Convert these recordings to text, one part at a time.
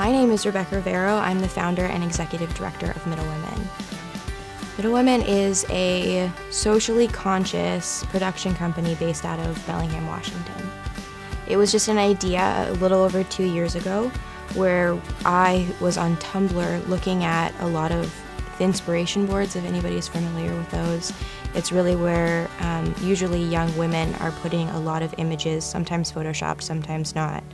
My name is Rebecca Rivero. I'm the founder and executive director of Middle Women. Middle Women is a socially conscious production company based out of Bellingham, Washington. It was just an idea a little over 2 years ago where I was on Tumblr looking at a lot of inspiration boards, if anybody's familiar with those. It's really where usually young women are putting a lot of images, sometimes photoshopped, sometimes not,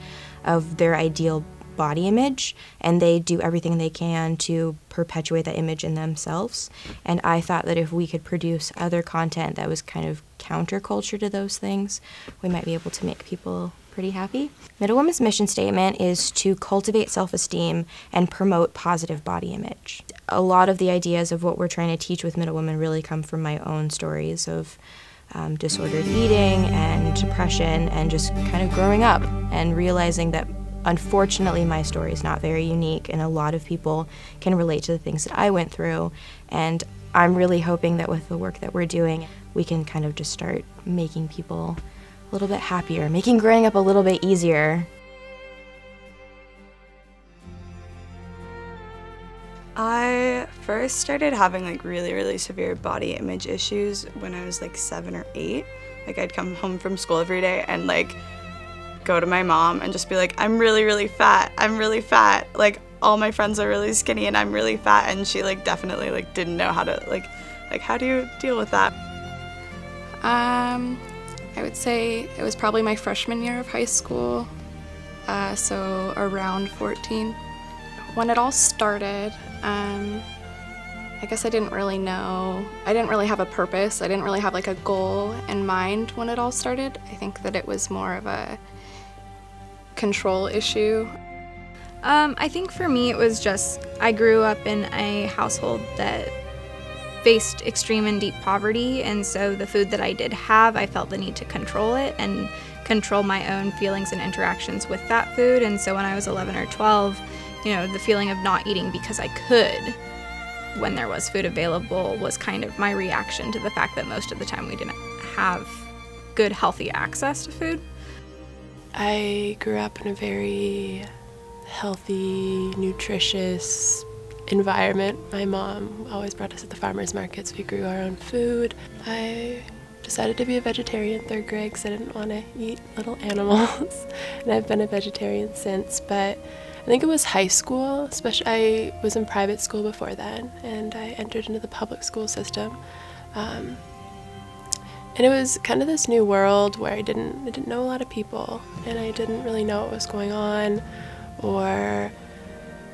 of their ideal body image, and they do everything they can to perpetuate that image in themselves. And I thought that if we could produce other content that was kind of counterculture to those things, we might be able to make people pretty happy. Middle Women's mission statement is to cultivate self-esteem and promote positive body image. A lot of the ideas of what we're trying to teach with Middle Women really come from my own stories of disordered eating and depression and just kind of growing up and realizing that unfortunately my story is not very unique and a lot of people can relate to the things that I went through, and I'm really hoping that with the work that we're doing we can kind of just start making people a little bit happier, making growing up a little bit easier. I first started having like really severe body image issues when I was like 7 or 8. Like I'd come home from school every day and like go to my mom and just be like, I'm really fat, I'm really fat, like all my friends are really skinny and I'm really fat, and she like definitely like didn't know how to like how do you deal with that? I would say it was probably my freshman year of high school, so around 14. When it all started, I guess I didn't really know, I didn't really have a purpose, I didn't really have like a goal in mind when it all started. I think that it was more of a control issue. I think for me it was just, I grew up in a household that faced extreme and deep poverty, and so the food that I did have, I felt the need to control it and control my own feelings and interactions with that food. And so when I was 11 or 12, you know, the feeling of not eating because I could when there was food available was kind of my reaction to the fact that most of the time we didn't have good, healthy access to food. I grew up in a very healthy, nutritious environment. My mom always brought us to the farmers markets. We grew our own food. I decided to be a vegetarian in 3rd grade because I didn't want to eat little animals, and I've been a vegetarian since. But I think it was high school, especially I was in private school before then, and I entered into the public school system. And it was kind of this new world where I didn't know a lot of people, and I didn't really know what was going on or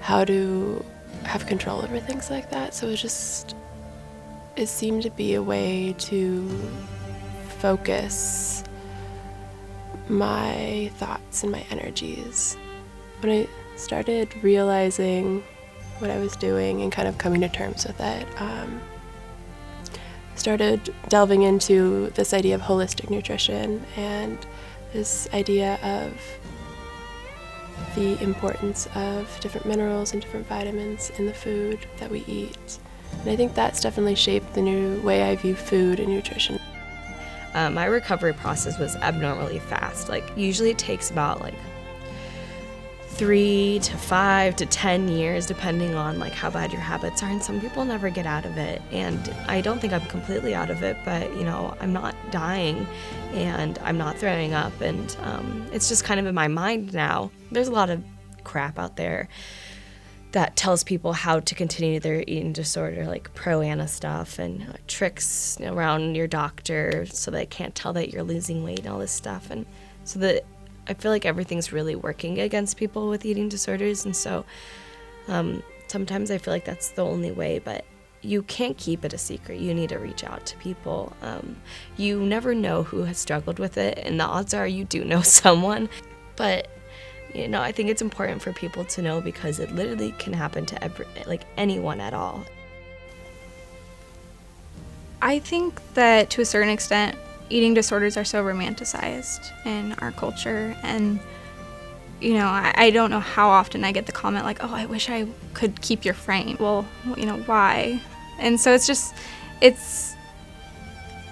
how to have control over things like that. So it seemed to be a way to focus my thoughts and my energies. When I started realizing what I was doing and kind of coming to terms with it, started delving into this idea of holistic nutrition and this idea of the importance of different minerals and different vitamins in the food that we eat. And I think that's definitely shaped the new way I view food and nutrition. My recovery process was abnormally fast. Like usually it takes about like 3 to 5 to 10 years depending on like how bad your habits are, and some people never get out of it, and I don't think I'm completely out of it, but you know, I'm not dying and I'm not throwing up, and it's just kind of in my mind now. There's a lot of crap out there that tells people how to continue their eating disorder, like pro-Ana stuff and tricks around your doctor so they can't tell that you're losing weight and all this stuff, and so that I feel like everything's really working against people with eating disorders, and so sometimes I feel like that's the only way, but you can't keep it a secret. You need to reach out to people. You never know who has struggled with it, and the odds are you do know someone, but you know, I think it's important for people to know because it literally can happen to anyone at all. I think that to a certain extent, eating disorders are so romanticized in our culture, and you know, I don't know how often I get the comment like, oh, I wish I could keep your frame. Well, you know, why? And so it's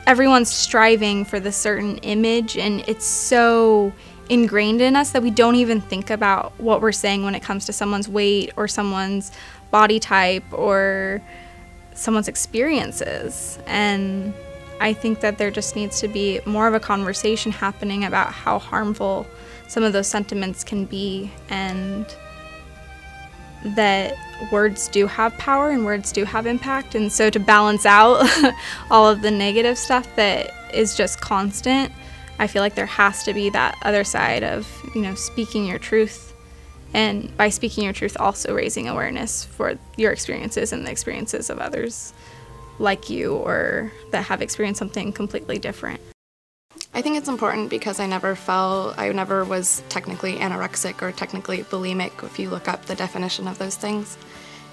everyone's striving for this certain image, and it's so ingrained in us that we don't even think about what we're saying when it comes to someone's weight or someone's body type or someone's experiences. And I think that there just needs to be more of a conversation happening about how harmful some of those sentiments can be, and that words do have power and words do have impact. And so to balance out all of the negative stuff that is just constant, I feel like there has to be that other side of, speaking your truth, and by speaking your truth also raising awareness for your experiences and the experiences of others like you or that have experienced something completely different. I think it's important because I never was technically anorexic or technically bulimic if you look up the definition of those things.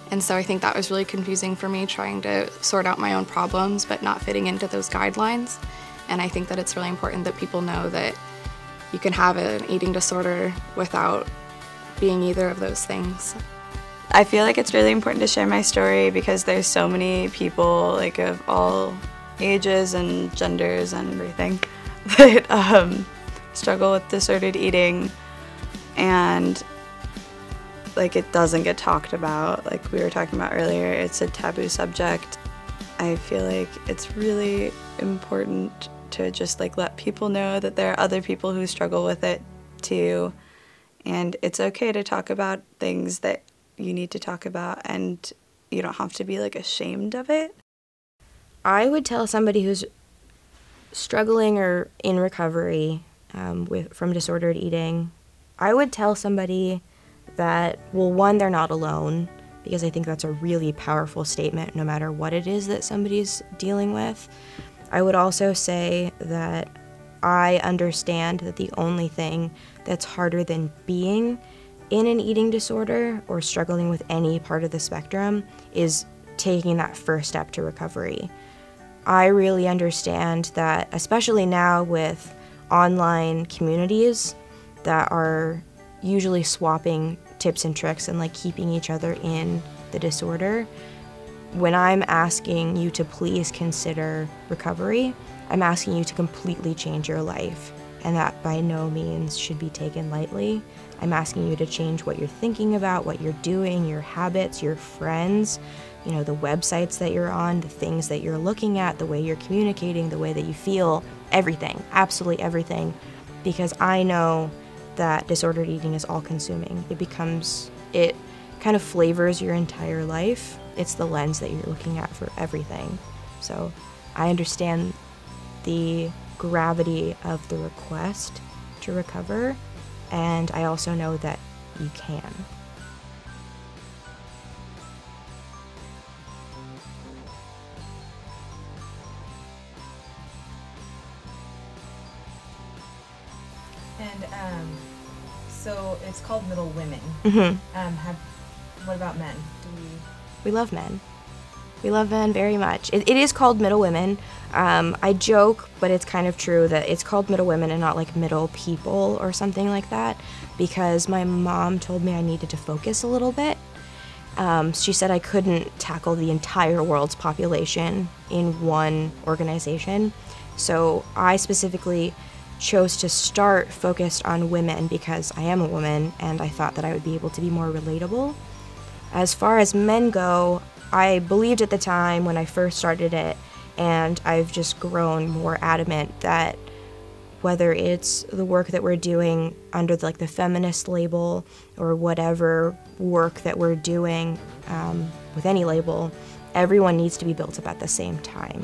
And so I think that was really confusing for me, trying to sort out my own problems but not fitting into those guidelines. And I think that it's really important that people know that you can have an eating disorder without being either of those things. I feel like it's really important to share my story because there's so many people, like, of all ages and genders and everything that struggle with disordered eating, and like it doesn't get talked about. Like we were talking about earlier, it's a taboo subject. I feel like it's really important to just like let people know that there are other people who struggle with it too, and it's okay to talk about things that you need to talk about, and you don't have to be like ashamed of it. I would tell somebody who's struggling or in recovery from disordered eating, I would tell somebody that, well, one, they're not alone, because I think that's a really powerful statement no matter what it is that somebody's dealing with. I would also say that I understand that the only thing that's harder than being in an eating disorder or struggling with any part of the spectrum is taking that first step to recovery. I really understand that, especially now with online communities that are usually swapping tips and tricks and like keeping each other in the disorder, when I'm asking you to please consider recovery, I'm asking you to completely change your life, and that by no means should be taken lightly. I'm asking you to change what you're thinking about, what you're doing, your habits, your friends, the websites that you're on, the things that you're looking at, the way you're communicating, the way that you feel, everything, absolutely everything, because I know that disordered eating is all-consuming. It kind of flavors your entire life. It's the lens that you're looking at for everything. So I understand the gravity of the request to recover, and I also know that you can. And so it's called Middle Women. What about men? We love men. We love men very much. It is called Middle Women. I joke, but it's kind of true that it's called Middle Women and not like middle people or something like that, because my mom told me I needed to focus a little bit. She said I couldn't tackle the entire world's population in one organization. So I specifically chose to start focused on women because I am a woman and I thought that I would be able to be more relatable. As far as men go, I believed at the time when I first started it, and I've just grown more adamant that whether it's the work that we're doing under the feminist label or whatever work that we're doing with any label, everyone needs to be built up at the same time.